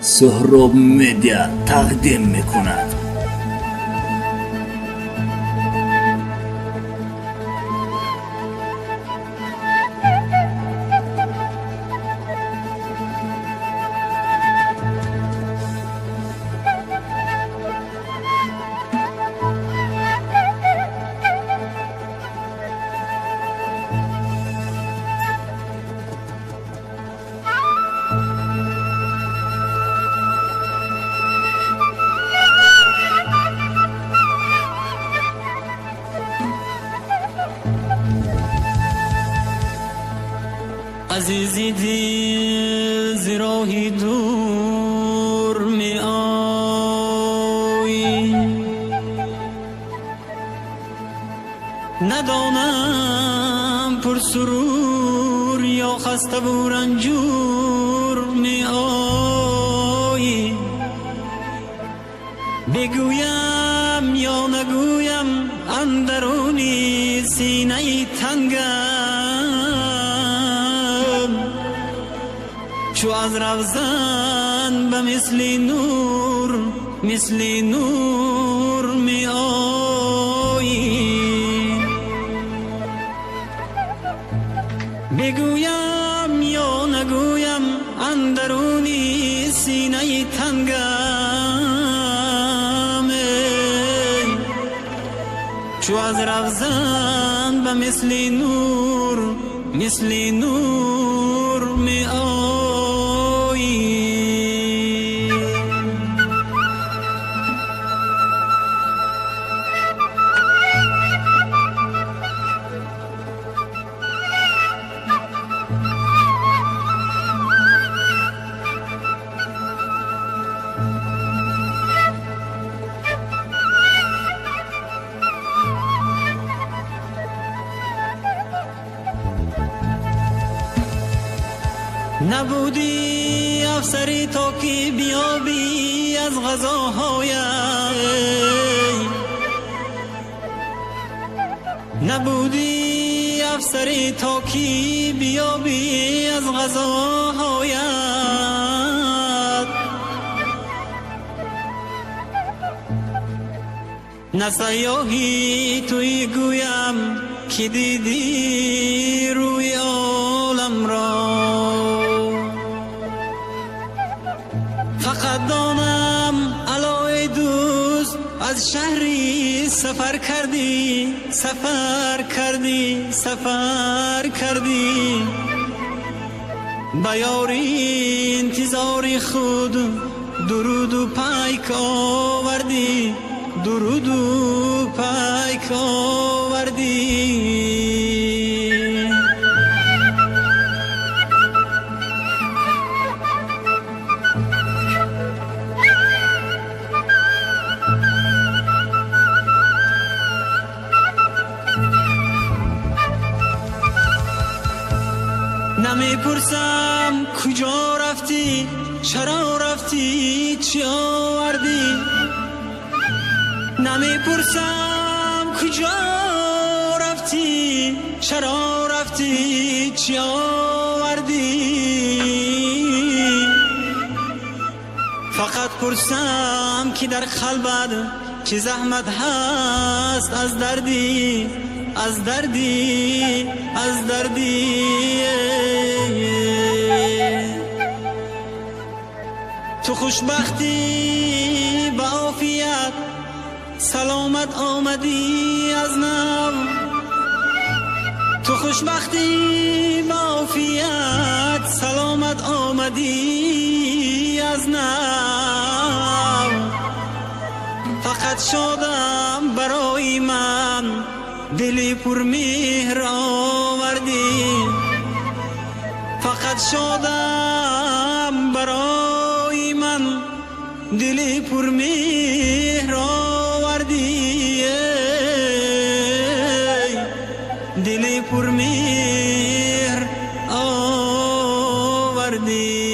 سهراب مدیا تقدیم میکند. عزیزی دل ز راهی دور می آیی، ندانم پر سرور یا خسته و رنجور می آیی. بگویم یا نگویم اندرونی سینه تنگم، چو از روزن به مثل نور می آیی. بگویم یا نگویم اندرونی سینه تنگم، چو از روزن به مثل نور می آیی. نبودی افسری تا که بیابی از غذاهای، نبودی افسری تا که بیابی از غذاهایت. نه سیاهی توی گویم که دیدی روی عالم را، فقط دانم علای دوست از شهری سفر کردی به یاری انتظار خود درود و پیک آوردی نمی پرسم کجا رفتی، چرا رفتی، چی آوردی. نمی پرسم کجا رفتی، چرا رفتی، چی آوردی. فقط پرسم که در قلبت چه زحمت هست، از دردی تو خوشبختی با عافیت سلامت آمدی از نو، تو خوشبختی با عافیت سلامت آمدی از نو. فقط شادم برای من دلی پر مهر آوردی، فقط شادم برای من دلی پر مهر آوردی، دلی پر مهر آوردی.